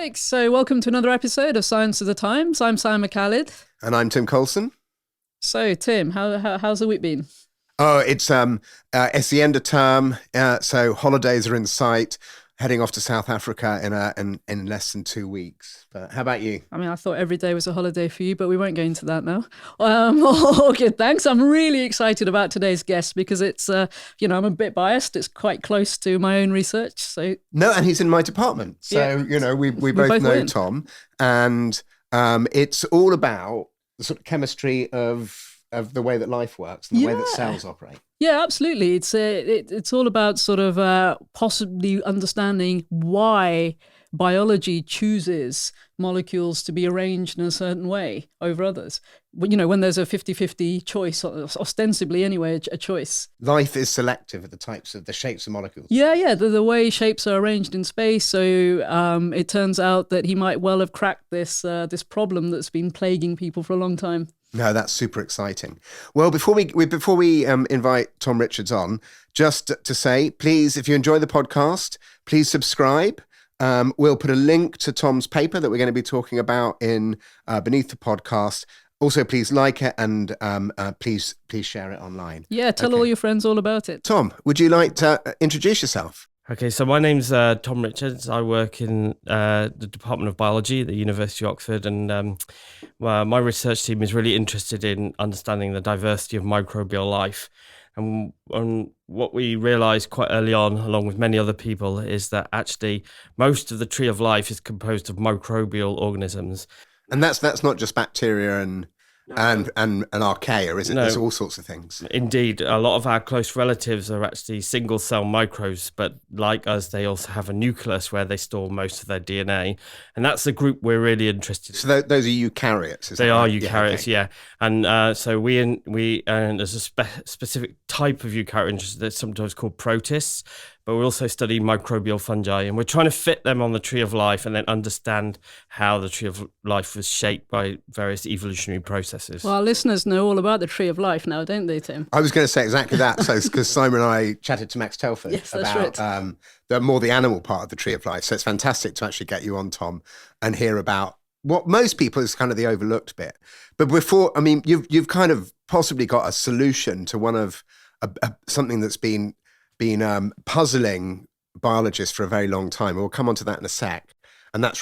Right, so welcome to another episode of Science of the Times. I'm Simon McCallid. And I'm Tim Colson. So, Tim, how's the week been? Oh, it's the end of term, so holidays are in sight. Heading off to South Africa in less than 2 weeks. But how about you? I mean, I thought every day was a holiday for you, but we won't go into that now. Okay, thanks. I'm really excited about today's guest because it's, I'm a bit biased. It's quite close to my own research. So no, and he's in my department. So, yeah. we both know win. Tom. And it's all about the sort of chemistry of the way that life works and the way that cells operate. Yeah, absolutely. It's all about sort of possibly understanding why biology chooses molecules to be arranged in a certain way over others. When there's a 50-50 choice, ostensibly anyway, a choice. Life is selective at the shapes of molecules. Yeah, the way shapes are arranged in space. So it turns out that he might well have cracked this problem that's been plaguing people for a long time. No, that's super exciting. Well, before we invite Tom Richards on, just to say, please, if you enjoy the podcast, please subscribe. We'll put a link to Tom's paper that we're going to be talking about in beneath the podcast. Also, please like it and please share it online. Yeah, tell all your friends all about it. Tom, would you like to introduce yourself? Okay, so my name's Tom Richards. I work in the Department of Biology at the University of Oxford, and my research team is really interested in understanding the diversity of microbial life. And what we realised quite early on, along with many other people, is that actually most of the tree of life is composed of microbial organisms. And that's not just bacteria and archaea, is it? No. There's all sorts of things. Indeed, a lot of our close relatives are actually single-cell microbes, but like us, they also have a nucleus where they store most of their DNA, and that's the group we're really interested in. So those are eukaryotes, is They that are right? eukaryotes, yeah. And so there's a specific type of eukaryote that's sometimes called protists, but we also study microbial fungi, and we're trying to fit them on the tree of life and then understand how the tree of life was shaped by various evolutionary processes. Well, our listeners know all about the tree of life now, don't they, Tim? I was going to say exactly that. So, because Simon and I chatted to Max Telford about the animal part of the tree of life. So it's fantastic to actually get you on, Tom, and hear about what most people is kind of the overlooked bit. But you've kind of possibly got a solution to one of something that's been puzzling biologists for a very long time. We'll come on to that in a sec. And that's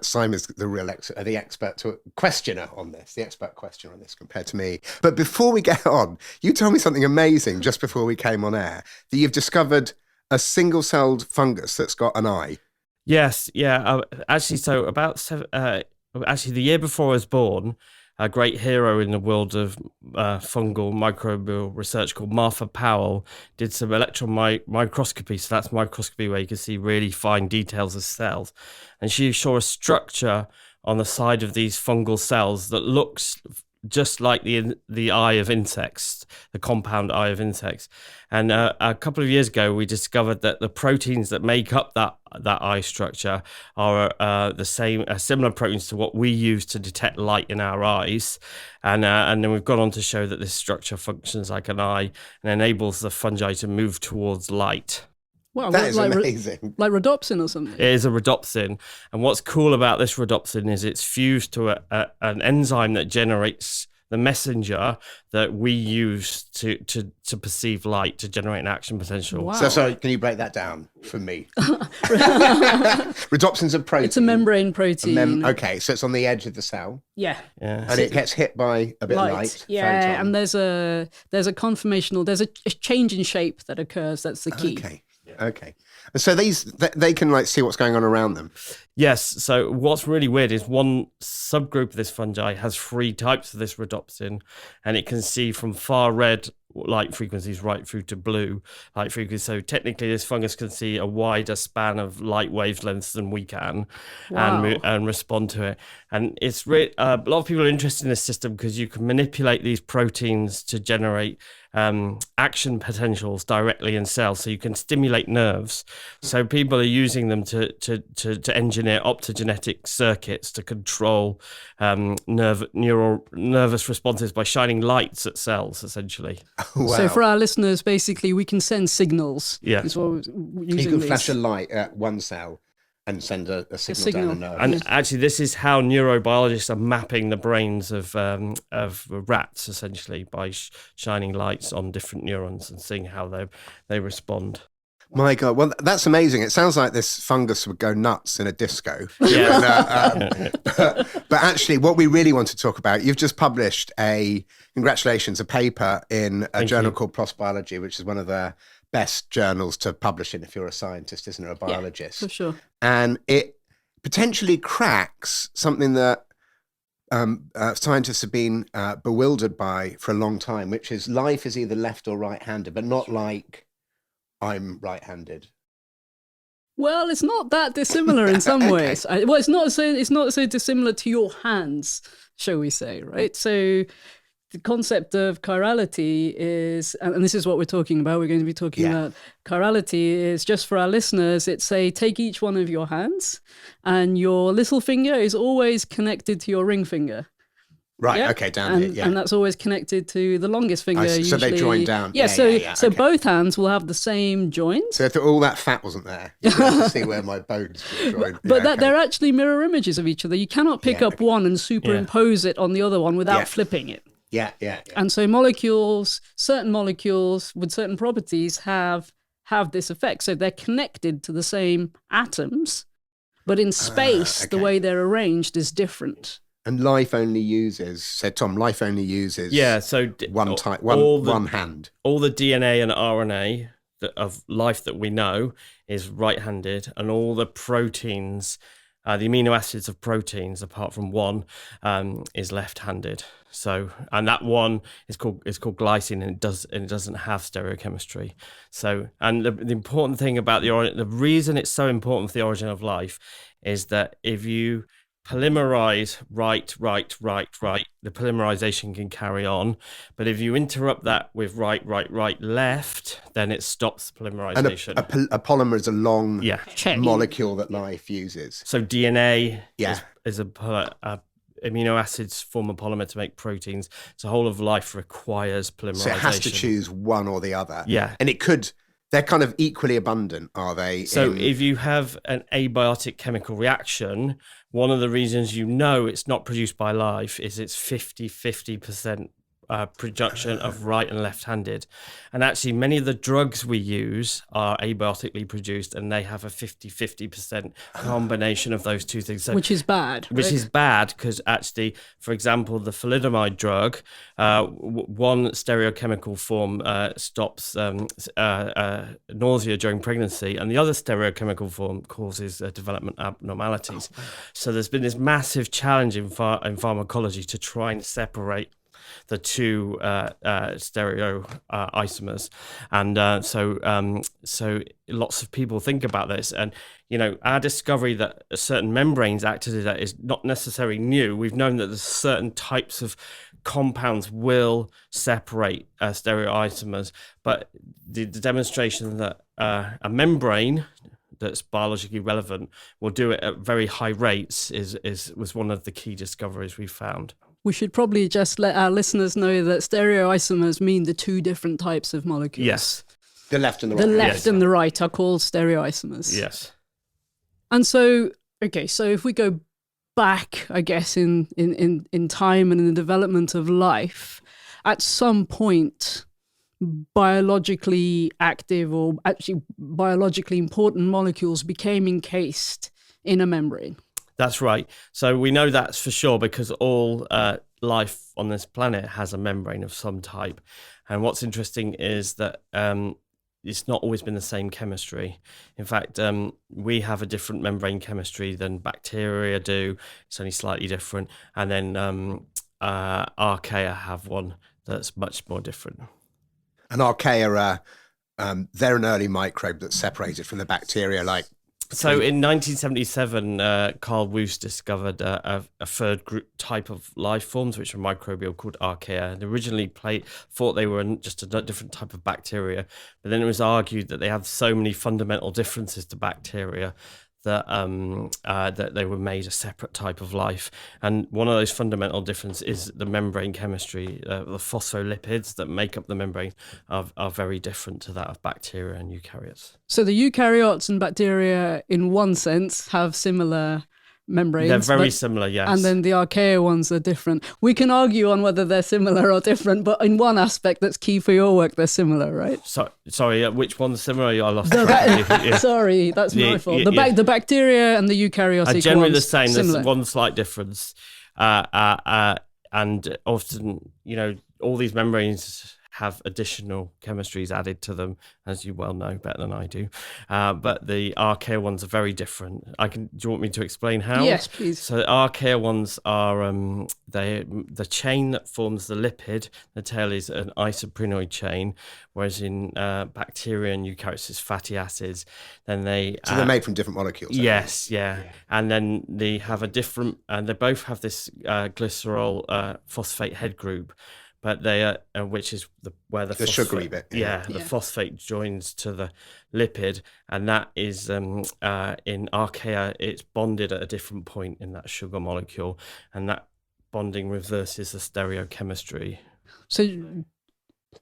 Simon's the real the expert questioner on this, the expert questioner on this compared to me. But before we get on, you told me something amazing just before we came on air, that you've discovered a single-celled fungus that's got an eye. Yes, yeah. Actually, the year before I was born, a great hero in the world of fungal microbial research called Martha Powell did some electron microscopy. So that's microscopy where you can see really fine details of cells. And she saw a structure on the side of these fungal cells that looks just like the eye of insects, the compound eye of insects. And a couple of years ago, we discovered that the proteins that make up that eye structure are similar proteins to what we use to detect light in our eyes. And then we've gone on to show that this structure functions like an eye and enables the fungi to move towards light. Wow, that is amazing. Like rhodopsin or something. It is a rhodopsin. And what's cool about this rhodopsin is it's fused to an enzyme that generates the messenger that we use to perceive light, to generate an action potential. Wow. So sorry, can you break that down for me? Rhodopsin's a protein. It's a membrane protein. Okay, so it's on the edge of the cell. Yeah. And it gets hit by a bit of light. Yeah, photon. and there's a conformational, there's a change in shape that occurs. That's the key. Okay. So they can see what's going on around them. Yes. So what's really weird is one subgroup of this fungi has 3 types of this rhodopsin, and it can see from far red light frequencies right through to blue light frequencies. So technically, this fungus can see a wider span of light wavelengths than we can. Wow. and respond to it. And it's really, a lot of people are interested in this system because you can manipulate these proteins to generate action potentials directly in cells. So you can stimulate nerves. So people are using them to engineer optogenetic circuits to control nervous responses by shining lights at cells, essentially. Wow. So for our listeners, basically, we can send signals. Yeah. Is what we're using You can these. flash a light at one cell, and send a signal down a nerve. And actually, this is how neurobiologists are mapping the brains of rats, essentially, by shining lights on different neurons and seeing how they respond. My God, well, that's amazing. It sounds like this fungus would go nuts in a disco. Yeah. But actually, what we really want to talk about, you've just published a paper in a journal called PLOS Biology, which is one of the best journals to publish in if you're a scientist, isn't it, or a biologist? Yeah, for sure. And it potentially cracks something that scientists have been bewildered by for a long time, which is life is either left or right-handed, but not like I'm right-handed. Well, it's not that dissimilar in some ways. Well, it's not so dissimilar to your hands, shall we say, right? So the concept of chirality is, and this is what we're talking about, we're going to be talking about chirality is, just for our listeners, it's take each one of your hands and your little finger is always connected to your ring finger. Right, okay, down here, and that's always connected to the longest finger. So they join down. So both hands will have the same joint. So if all that fat wasn't there, you can see where my bones were joined. But they're actually mirror images of each other. You cannot pick up one and superimpose it on the other one without flipping it. Yeah. And so certain molecules with certain properties have this effect. So they're connected to the same atoms, but in space, the way they're arranged is different. And life only uses, so Tom, one hand. All the DNA and RNA of life that we know is right-handed, and all the proteins, the amino acids of proteins, apart from one, is left-handed. So, and that one is called glycine, and it doesn't have stereochemistry. So, and the important thing about the reason it's so important for the origin of life is that if you polymerize right, the polymerization can carry on. But if you interrupt that with right, left, then it stops polymerization. And a polymer is a long molecule that life uses. So DNA is a amino acids form a polymer to make proteins. So whole of life requires polymerization. So it has to choose one or the other. Yeah. And they're kind of equally abundant, are they? So if you have an abiotic chemical reaction, one of the reasons it's not produced by life is it's 50% production of right and left-handed. And actually, many of the drugs we use are abiotically produced, and they have a 50% combination of those two things. So, which is bad. Which is bad because actually, for example, the thalidomide drug, one stereochemical form stops nausea during pregnancy, and the other stereochemical form causes development abnormalities. So there's been this massive challenge in pharmacology to try and separate the two stereoisomers, and so lots of people think about this, and our discovery that certain membranes act as that is not necessarily new. We've known that there's certain types of compounds will separate stereoisomers, but the demonstration that a membrane that's biologically relevant will do it at very high rates was one of the key discoveries we found. We should probably just let our listeners know that stereoisomers mean the two different types of molecules. Yes. The left and the right. The left and the right are called stereoisomers. Yes. And so if we go back, I guess, in time and in the development of life, at some point, biologically active or actually biologically important molecules became encased in a membrane. That's right. So we know that's for sure because all life on this planet has a membrane of some type. And what's interesting is that it's not always been the same chemistry. In fact, we have a different membrane chemistry than bacteria do. It's only slightly different. And then archaea have one that's much more different. And archaea, they're an early microbe that's separated from the bacteria, like. So in 1977, Carl Woese discovered a third group type of life forms, which are microbial, called archaea. They originally thought they were just a different type of bacteria, but then it was argued that they have so many fundamental differences to bacteria that that they were made a separate type of life. And one of those fundamental differences is the membrane chemistry. The phospholipids that make up the membrane are very different to that of bacteria and eukaryotes. So the eukaryotes and bacteria, in one sense, have similar membranes. They're very similar, yes. And then the archaea ones are different. We can argue on whether they're similar or different, but in one aspect that's key for your work, they're similar, right? Sorry, which one's similar? I lost track. Sorry, that's my fault. The bacteria and the eukaryotic are generally ones, the same. similar. There's one slight difference. And often, all these membranes have additional chemistries added to them, as you well know better than I do. But the archaea ones are very different. Do you want me to explain how? Yes, please. So the archaea ones are the chain that forms the lipid. The tail is an isoprenoid chain, whereas in bacteria and eukaryotes it's fatty acids. Then they're made from different molecules. Yes, yeah. And then they have and they both have this glycerol phosphate head group. But they are, which is where the sugary bit. Yeah, the phosphate joins to the lipid, and that is in archaea. It's bonded at a different point in that sugar molecule, and that bonding reverses the stereochemistry. So,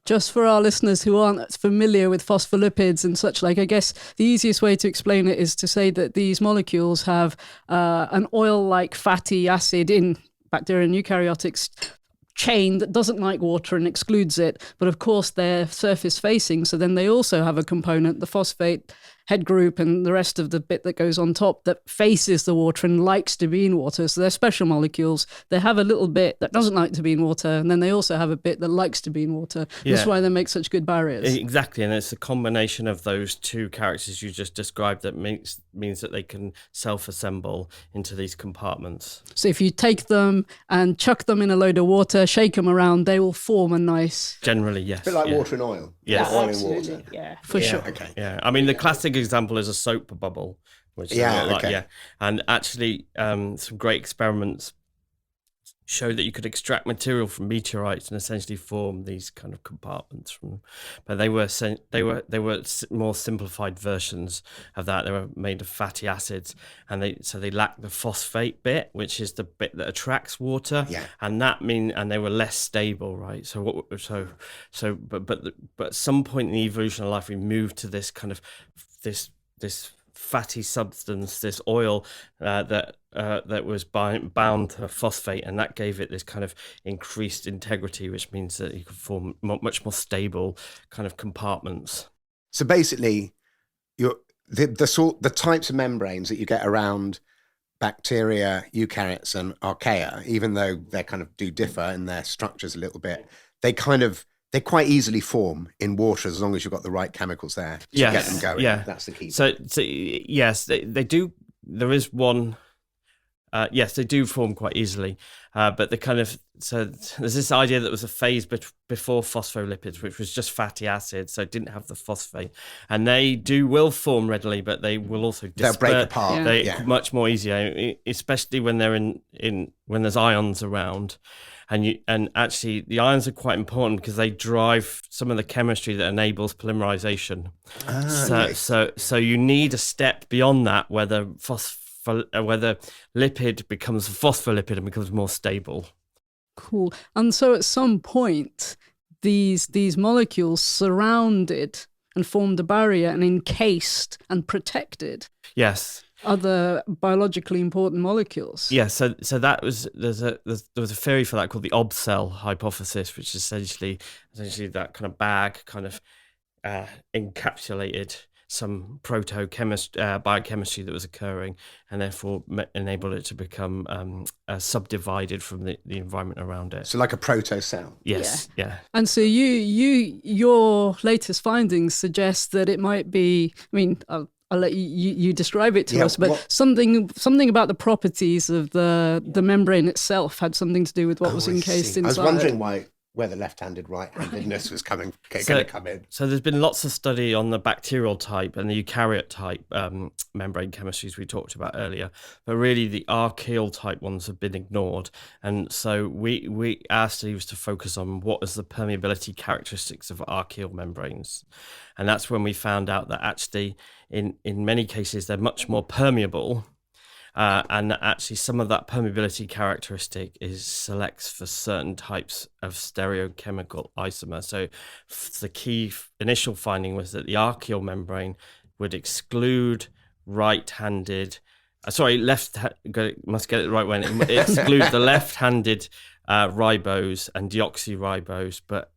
just for our listeners who aren't familiar with phospholipids and such like, I guess the easiest way to explain it is to say that these molecules have an oil-like fatty acid in bacteria and eukaryotics chain that doesn't like water and excludes it, but of course they're surface facing, so then they also have a component, the phosphate head group and the rest of the bit that goes on top that faces the water and likes to be in water. So they're special molecules. They have a little bit that doesn't like to be in water, and then they also have a bit that likes to be in water. Yeah. That's why they make such good barriers. Exactly, and it's a combination of those two characters you just described that means that they can self-assemble into these compartments. So if you take them and chuck them in a load of water, shake them around, they will form a nice... Generally, yes. A bit like water and oil. Yes. Oil and water. Yeah, for sure. Okay. Yeah, I mean, the classic example is a soap bubble, which is and actually some great experiments show that you could extract material from meteorites and essentially form these kind of compartments from them. But they were more simplified versions of that. They were made of fatty acids, and they lacked the phosphate bit, which is the bit that attracts water. Yeah. And they were less stable, right? But at some point in the evolution of life, we moved to this kind of this fatty substance, this oil that was bound to phosphate, and that gave it this kind of increased integrity, which means that you could form much more stable kind of compartments. So basically, the types of membranes that you get around bacteria, eukaryotes, and archaea, even though they kind of do differ in their structures a little bit, they quite easily form in water as long as you've got the right chemicals there to get them going. Yeah, that's the key. So yes, they do. There is one. Yes, they do form quite easily, but there's this idea that there was a phase before phospholipids, which was just fatty acids, so it didn't have the phosphate, and they will form readily, but they will also they'll break apart. Much more easier, especially when they're in when there's ions around. And actually, the ions are quite important because they drive some of the chemistry that enables polymerization. So you need a step beyond that, where the lipid becomes a phospholipid and becomes more stable. Cool. And so at some point, these molecules surrounded and formed a barrier and encased and protected. Yes. Other biologically important molecules. Yeah, so that was there was a theory for that called the ob-cell hypothesis, which is essentially that kind of bag kind of encapsulated some biochemistry that was occurring, and therefore enabled it to become subdivided from the environment around it. So like a protocell. Yes, yeah. And so your latest findings suggest that it might be. I mean, I'll let you describe it to us, but something about the properties of the membrane itself had something to do with what was encased inside. I was wondering why where the left-handed, right-handedness was going to come in. So there's been lots of study on the bacterial type and the eukaryote type membrane chemistries we talked about earlier, but really the archaeal type ones have been ignored. And so our study was to focus on what is the permeability characteristics of archaeal membranes. And that's when we found out that actually in many cases they're much more permeable. And actually, some of that permeability characteristic selects for certain types of stereochemical isomer. So the key initial finding was that the archaeal membrane would exclude left-handed, must get it right when it excludes the left-handed ribose and deoxyribose, but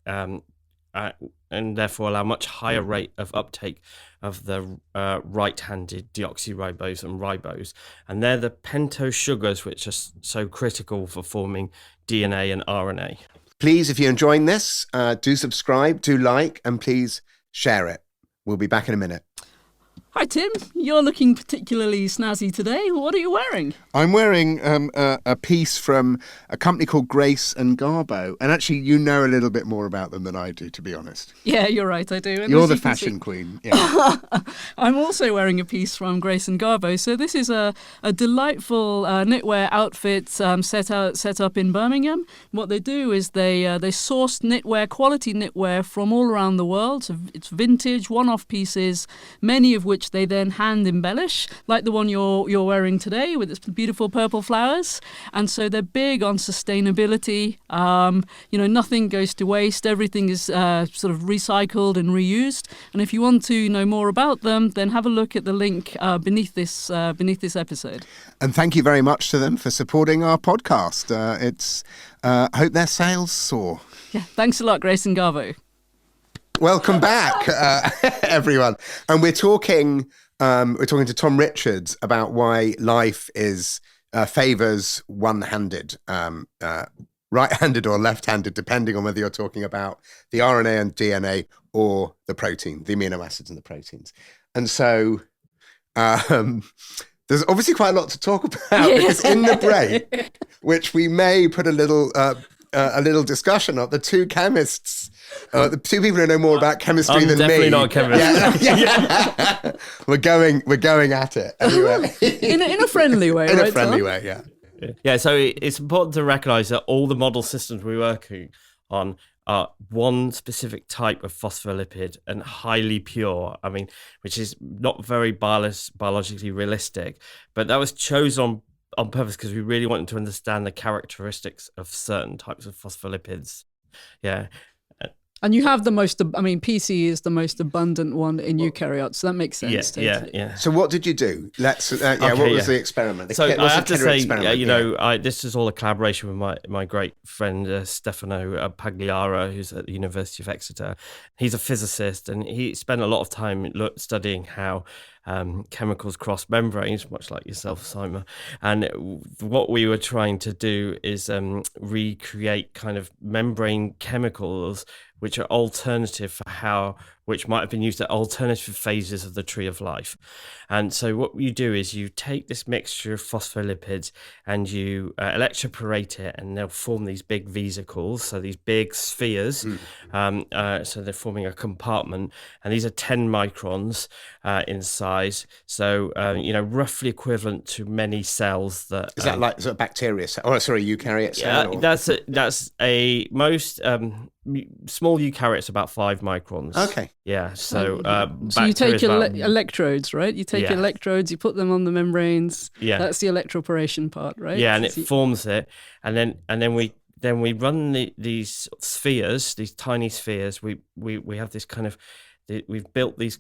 and therefore allow much higher rate of uptake of the right-handed deoxyribose and ribose. And they're the pentose sugars which are so critical for forming DNA and RNA. Please, if you're enjoying this, do subscribe, do like, and please share it. We'll be back in a minute. Hi, Tim. You're looking particularly snazzy today. What are you wearing? I'm wearing a piece from a company called Grace and Garbo. And actually, you know a little bit more about them than I do, to be honest. Yeah, you're right, I do. And you're the fashion queen. Yeah. I'm also wearing a piece from Grace and Garbo. So this is a delightful knitwear outfit set up in Birmingham. What they do is they source knitwear, quality knitwear from all around the world. So it's vintage, one-off pieces, many of which they then hand embellish, like the one you're wearing today with its beautiful purple flowers. And so they're big on sustainability. Nothing goes to waste. Everything is sort of recycled and reused. And if you want to know more about them, then have a look at the link beneath this episode. And thank you very much to them for supporting our podcast. I hope their sales soar. Yeah, thanks a lot, Grace and Garbo. Welcome back, everyone. And we're talking to Tom Richards about why life favours one-handed, right-handed or left-handed, depending on whether you're talking about the RNA and DNA or the protein, the amino acids and the proteins. And so there's obviously quite a lot to talk about because in the break, which we may put a little discussion of, the two chemists, the two people who know more about chemistry than me. I'm definitely not a chemist. Yeah. We're going at it anyway. in a friendly way, in right? A friendly way, yeah. Yeah, so it's important to recognise that all the model systems we're working on are one specific type of phospholipid and highly pure. I mean, which is not very biologically realistic, but that was chosen on purpose because we really wanted to understand the characteristics of certain types of phospholipids. Yeah. And you have PC is the most abundant one in eukaryotes, so that makes sense. Yeah. So what did you do? What was the experiment? I have to say, this is all a collaboration with my great friend Stefano Pagliara, who's at the University of Exeter. He's a physicist, and he spent a lot of time studying how chemicals cross membranes, much like yourself, Simon. And what we were trying to do is recreate kind of membrane chemicals which are alternative which might have been used at alternative phases of the tree of life. And so what you do is you take this mixture of phospholipids and you electroporate it, and they'll form these big vesicles, so these big spheres. So they're forming a compartment, and these are 10 microns in size. So, roughly equivalent to many cells that... Is that like a bacteria cell? Oh, sorry, eukaryote cell? Yeah, that's a most... small eukaryotes about 5 microns. Okay. Yeah. So you take your electrodes, right? You take your electrodes, you put them on the membranes. Yeah. That's the electroporation part, right? Yeah, and it forms it, and then we run these spheres, these tiny spheres. We have this kind of we've built these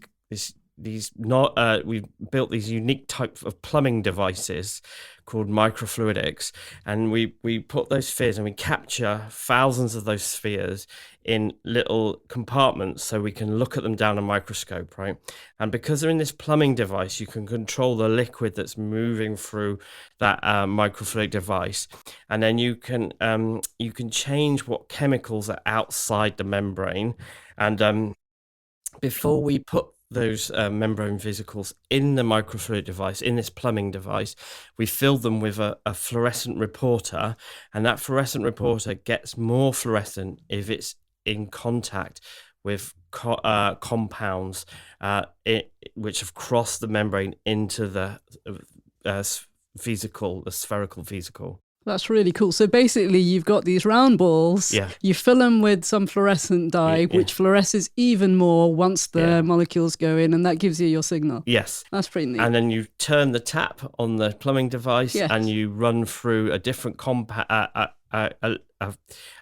unique type of plumbing devices called microfluidics, and we put those spheres and we capture thousands of those spheres in little compartments so we can look at them down a microscope, right? And because they're in this plumbing device, you can control the liquid that's moving through that microfluidic device, and then you can change what chemicals are outside the membrane. And before we put those membrane vesicles in the microfluidic device, in this plumbing device. We fill them with a fluorescent reporter, and that fluorescent reporter gets more fluorescent if it's in contact with compounds which have crossed the membrane into the vesicle, the spherical vesicle. That's really cool. So basically, you've got these round balls. Yeah. You fill them with some fluorescent dye, which fluoresces even more once the molecules go in, and that gives you your signal. Yes. That's pretty neat. And then you turn the tap on the plumbing device, and you run through a different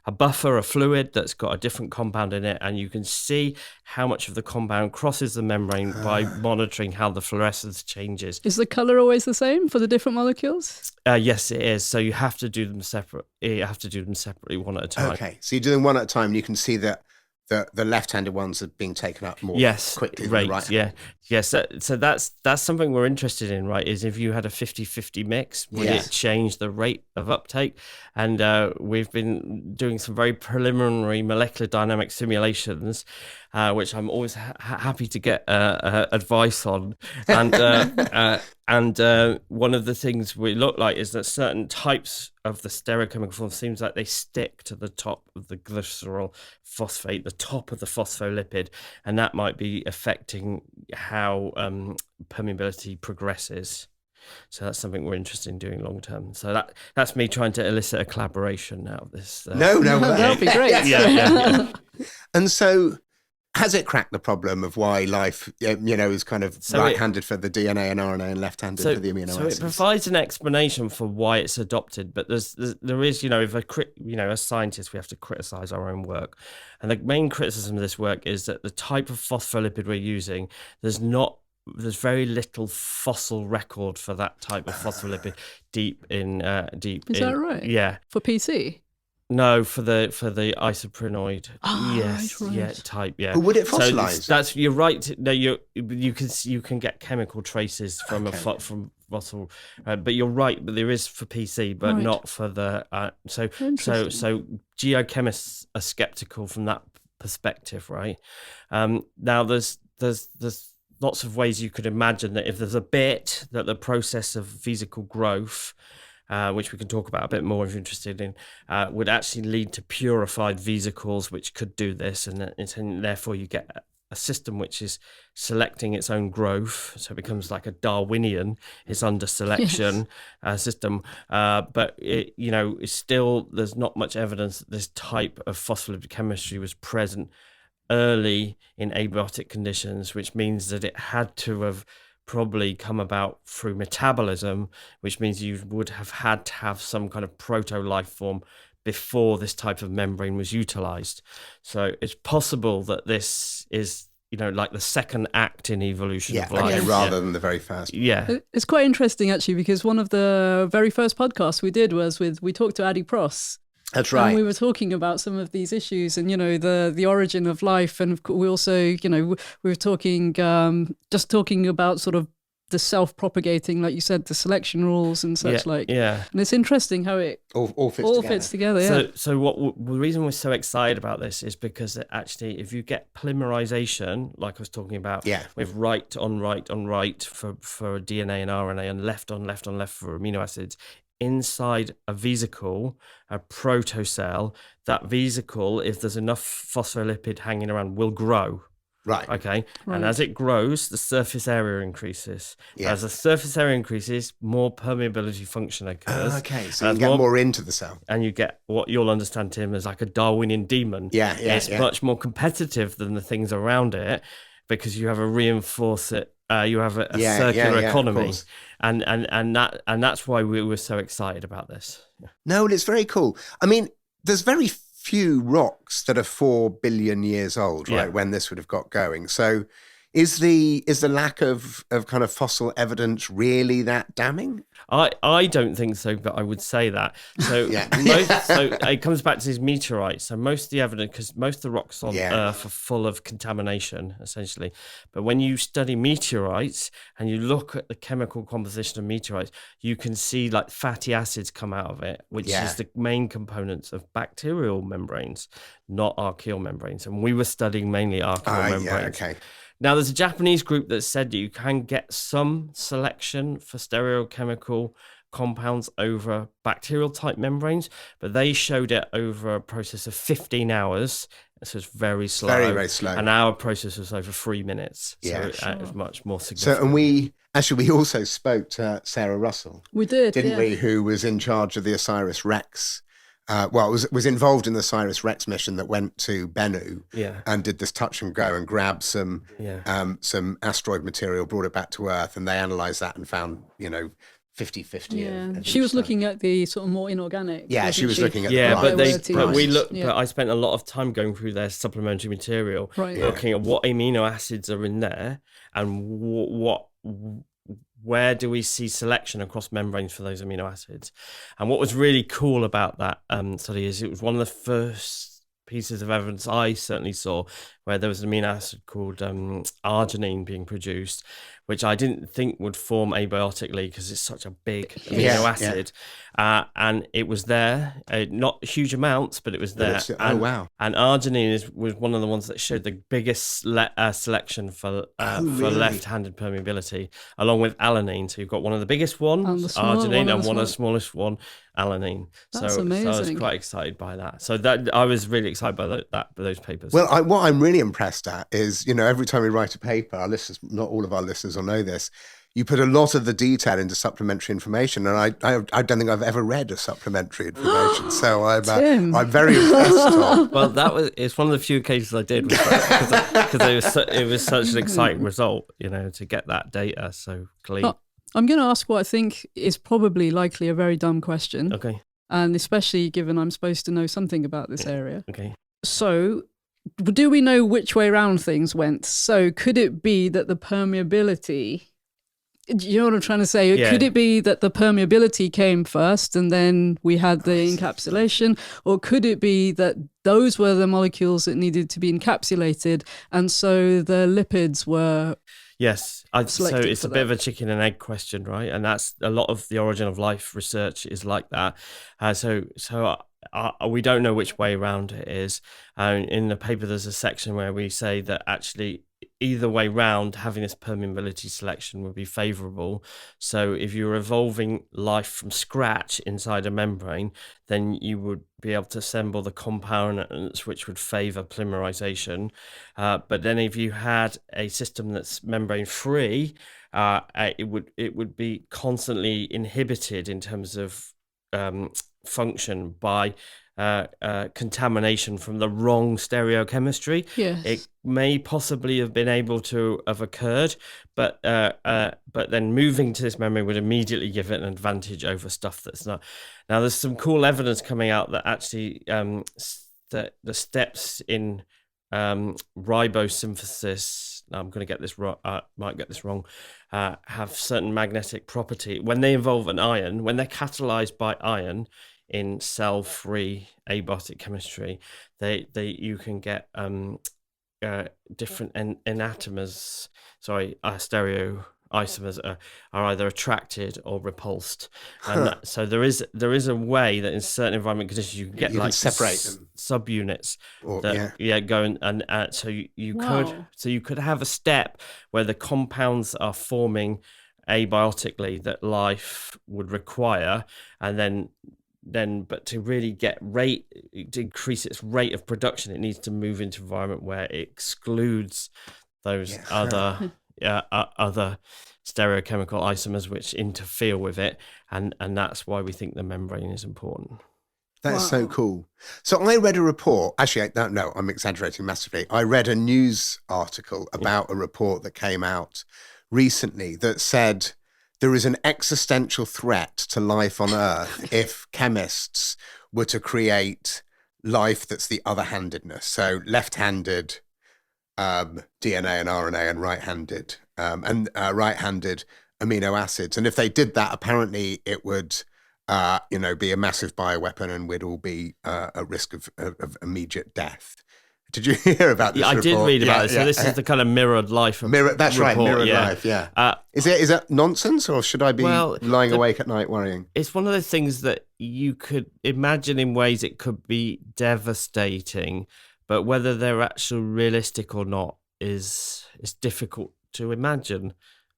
a buffer, a fluid that's got a different compound in it, and you can see how much of the compound crosses the membrane by monitoring how the fluorescence changes. Is the color always the same for the different molecules? Yes, it is. So you have to do them separate. You have to do them separately, one at a time. Okay, so you're doing one at a time, and you can see that the left-handed ones are being taken up more quickly than the right. Yes. So that's something we're interested in, right? Is if you had a 50-50 mix, would it change the rate of uptake? And we've been doing some very preliminary molecular dynamic simulations, which I'm always happy to get advice on. And one of the things we look like is that certain types of the stereochemical form seems like they stick to the top of the glycerol phosphate, the top of the phospholipid, and that might be affecting how permeability progresses. So that's something we're interested in doing long term. So that's me trying to elicit a collaboration out of this. No, that would be great. Yeah. And so, has it cracked the problem of why life, is kind of right-handed for the DNA and RNA and left-handed for the amino acids? So it provides an explanation for why it's adopted, but there is, as scientists, we have to criticize our own work. And the main criticism of this work is that the type of phospholipid we're using, there's very little fossil record for that type of phospholipid deep in. Is that right? Yeah. For PC? No, for the isoprenoid. Yes, right. Yeah, type. Yeah. But would it fossilize? So you're right. No, you can get chemical traces from from fossil, but you're right. But there is for PC, but not for the. So geochemists are skeptical from that perspective, right? Now there's lots of ways you could imagine that if there's a bit that the process of vesicle growth, which we can talk about a bit more if you're interested in, would actually lead to purified vesicles, which could do this, and therefore you get a system which is selecting its own growth, so it becomes like a Darwinian, it's under selection system, but it's still, there's not much evidence that this type of phospholipid chemistry was present early in abiotic conditions, which means that it had to have probably come about through metabolism, which means you would have had to have some kind of proto-life form before this type of membrane was utilized. So it's possible that this is, like the second act in evolution of life. Rather than the very first. Yeah. It's quite interesting, actually, because one of the very first podcasts we did was we talked to Adi Pross. That's right. And we were talking about some of these issues and, the origin of life. And we also, we were talking, just talking about sort of the self-propagating, like you said, the selection rules and such Yeah. And it's interesting how it all fits together. Yeah. So the reason we're so excited about this is because actually, if you get polymerization, like I was talking about, with right on right for DNA and RNA and left on left for amino acids, inside a vesicle, a protocell, that vesicle, if there's enough phospholipid hanging around, will grow. Right. Okay. Right. And as it grows, the surface area increases. Yeah. As the surface area increases, more permeability function occurs. Okay. So you get more into the cell. And you get what you'll understand, Tim, as like a Darwinian demon. It's much more competitive than the things around it because you have a you have a circular economy. And that's why we were so excited about this. No, it's very cool. I mean, there's very few rocks that are 4 billion years old, right? When this would have got going. So is the lack of kind of fossil evidence really that damning? I don't think so, but I would say that. So so it comes back to these meteorites. So most of the evidence, because most of the rocks on Earth are full of contamination, essentially. But when you study meteorites and you look at the chemical composition of meteorites, you can see like fatty acids come out of it, which is the main components of bacterial membranes, not archaeal membranes. And we were studying mainly archaeal membranes. Okay. Now, there's a Japanese group that said you can get some selection for stereochemical compounds over bacterial type membranes, but they showed it over a process of 15 hours. So it's very slow. Very, very slow. And our process was over 3 minutes. Yeah, So it was much more significant. So, and we also spoke to Sarah Russell. We didn't we? Who was in charge of the OSIRIX-REx. Was involved in the OSIRIX-REx mission that went to Bennu and did this touch and go and grabbed some asteroid material, brought it back to Earth, and they analysed that and found, 50-50. Yeah, she was looking at the sort of more inorganic. Yeah, she was looking at but I spent a lot of time going through their supplementary material, looking at what amino acids are in there and where do we see selection across membranes for those amino acids. And what was really cool about that study is it was one of the first pieces of evidence I certainly saw where there was an amino acid called arginine being produced, which I didn't think would form abiotically because it's such a big amino acid. And it was there, not huge amounts, but it was there. And arginine was one of the ones that showed the biggest selection for left-handed permeability, along with alanine. So you've got one of the biggest ones, arginine, and one of the smallest one, alanine. That's amazing. So I was quite excited by that. So that I was really excited by those papers. Well, what I'm really impressed at is, every time we write a paper, our listeners, not all of our listeners will know this, you put a lot of the detail into supplementary information, and I don't think I've ever read a supplementary information, so I'm very impressed, Tom. Well, it's one of the few occasions I did because it was such an exciting result, to get that data so clean. I'm going to ask what I think is probably likely a very dumb question. Okay. And especially given I'm supposed to know something about this area. Okay. So, do we know which way round things went? So, could it be that the permeability... You know what I'm trying to say? Yeah. Could it be that the permeability came first and then we had the encapsulation? Or could it be that those were the molecules that needed to be encapsulated and so the lipids were... Yes, so it's a bit of a chicken and egg question, right? And that's a lot of the origin of life research is like that. So we don't know which way around it is. In the paper, there's a section where we say that actually either way round, having this permeability selection would be favourable. So if you're evolving life from scratch inside a membrane, then you would be able to assemble the components which would favour polymerization. But then if you had a system that's membrane free, it would be constantly inhibited in terms of function by contamination from the wrong stereochemistry. Yes. It may possibly have been able to have occurred, but then moving to this membrane would immediately give it an advantage over stuff that's not. Now, there's some cool evidence coming out that actually the steps in ribosynthesis, I'm going to get this wrong, might get this wrong, have certain magnetic property. When they involve an ion, when they're catalyzed by ion, in cell-free abiotic chemistry, you can get different enantiomers, stereoisomers are either attracted or repulsed, and so there is a way that in certain environment conditions you can get you separate them subunits go and so you could have a step where the compounds are forming abiotically that life would require, and then but to really to increase its rate of production, it needs to move into an environment where it excludes those other stereochemical isomers which interfere with it, and that's why we think the membrane is important. That is so cool. So I read a report, actually, no, I'm exaggerating massively. I read a news article about a report that came out recently that said there is an existential threat to life on Earth if chemists were to create life that's the other-handedness. So left-handed DNA and RNA and right-handed right-handed amino acids. And if they did that, apparently it would be a massive bioweapon and we'd all be at risk of immediate death. Did you hear about this? I report? Did read about it. So this is the kind of mirrored life. That's report, right, mirrored life. Yeah. Is that nonsense, or should I be lying awake at night worrying? It's one of those things that you could imagine in ways it could be devastating, but whether they're actually realistic or not difficult to imagine.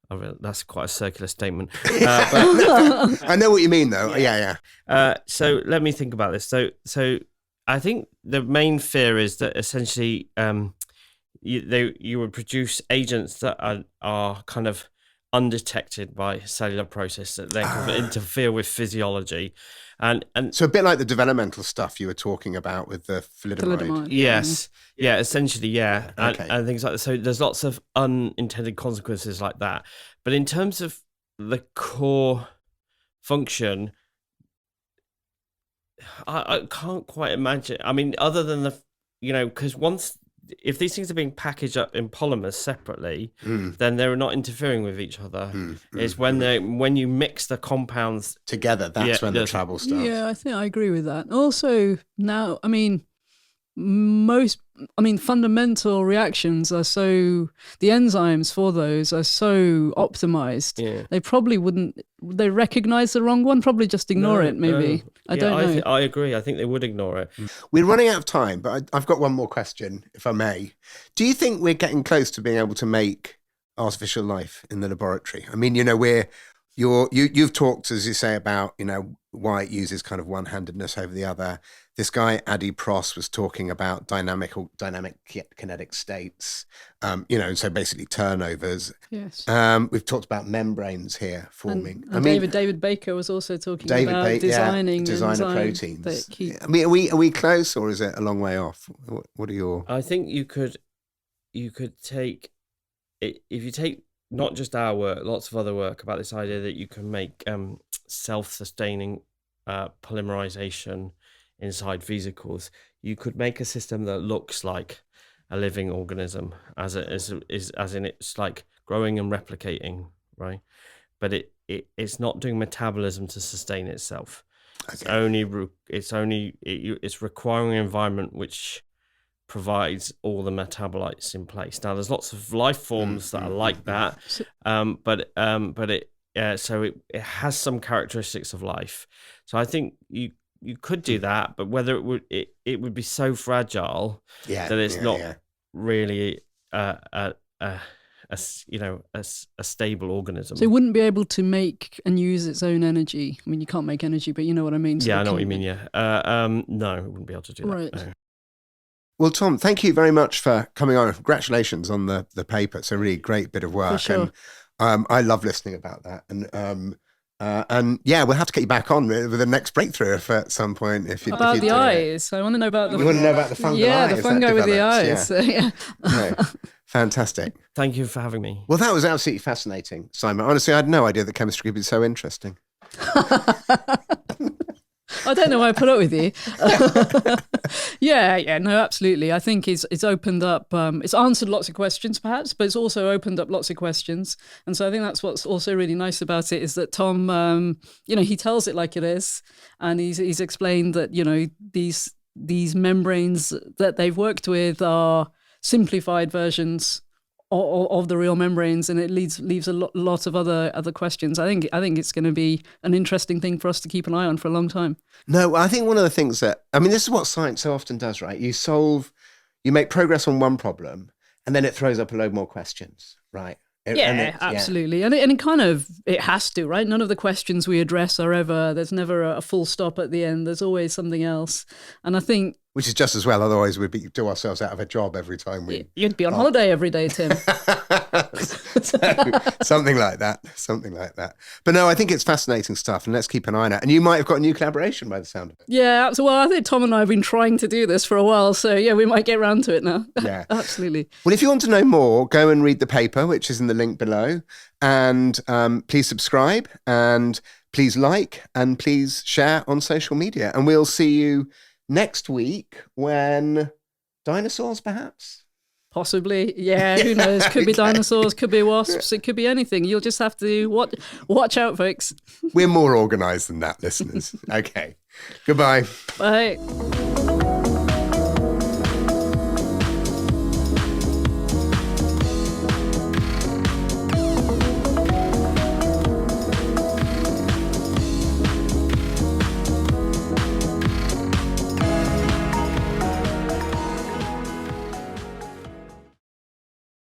I mean, that's quite a circular statement. But, I know what you mean, though. Yeah. So let me think about this. So I think the main fear is that essentially you would produce agents that are kind of undetected by cellular process, that they can interfere with physiology, and so a bit like the developmental stuff you were talking about with the thalidomide. Yes, yeah, essentially, yeah, and things like that. So there's lots of unintended consequences like that. But in terms of the core function, I can't quite imagine. I mean, other than because if these things are being packaged up in polymers separately, then they're not interfering with each other. It's when you mix the compounds together, that's when the trouble starts. Yeah, I think I agree with that. Also, now, fundamental reactions are the enzymes for those are so optimized. Yeah. They probably they recognize the wrong one, probably just ignore it, maybe. I don't know. I agree. I think they would ignore it. We're running out of time, but I've got one more question, if I may. Do you think we're getting close to being able to make artificial life in the laboratory? I mean, you've talked, as you say, about, why it uses kind of one-handedness over the other. This guy, Adi Pross, was talking about dynamic kinetic states, so basically turnovers. Yes. We've talked about membranes here forming. And David Baker was also talking about designing proteins. I mean, are we close, or is it a long way off? What are your... I think you could take it, if you take not just our work, lots of other work about this idea that you can make self-sustaining polymerization inside vesicles. You could make a system that looks like a living organism, as in it's like growing and replicating, right? But it's not doing metabolism to sustain itself. Okay. It's requiring an environment which provides all the metabolites in place. Now, there's lots of life forms that are like that, but it has some characteristics of life. So I think you could do that, but whether it would be so fragile that it's not really a stable organism. So it wouldn't be able to make and use its own energy. I mean, you can't make energy, but you know what I mean. So I know what you mean. Yeah. No, it wouldn't be able to do that. Right. No. Well, Tom, thank you very much for coming on. Congratulations on the paper. It's a really great bit of work. For sure. And I love listening about that. And we'll have to get you back on with the next breakthrough at some point. About the eyes. I want to know about You want to know about the fungal eyes? Yeah, the fungi with the eyes. Yeah. No, fantastic. Thank you for having me. Well, that was absolutely fascinating, Simon. Honestly, I had no idea that chemistry could be so interesting. I don't know why I put up with you. No, absolutely. I think it's opened up, it's answered lots of questions perhaps, but it's also opened up lots of questions. And so I think that's what's also really nice about it, is that Tom, he tells it like it is. And he's explained that, these membranes that they've worked with are simplified versions of the real membranes, and it leaves a lot of other questions. I think it's going to be an interesting thing for us to keep an eye on for a long time. No, I think one of the things this is what science so often does, right? You make progress on one problem, and then it throws up a load more questions, right? Absolutely. And it has to, right? None of the questions we address there's never a full stop at the end. There's always something else. And I think... Which is just as well, otherwise we'd do ourselves out of a job every time we... You'd be on holiday every day, Tim. Something like that. But no, I think it's fascinating stuff, and let's keep an eye on it. And you might have got a new collaboration by the sound of it. Yeah, well, I think Tom and I have been trying to do this for a while, so we might get around to it now. Yeah. Absolutely. Well, if you want to know more, go and read the paper, which is in the link below, and please subscribe, and please like, and please share on social media. And we'll see you next week when dinosaurs, perhaps? Possibly, yeah, who knows? Could be dinosaurs, could be wasps, it could be anything. You'll just have to watch out, folks. We're more organised than that, listeners. Okay, goodbye. Bye.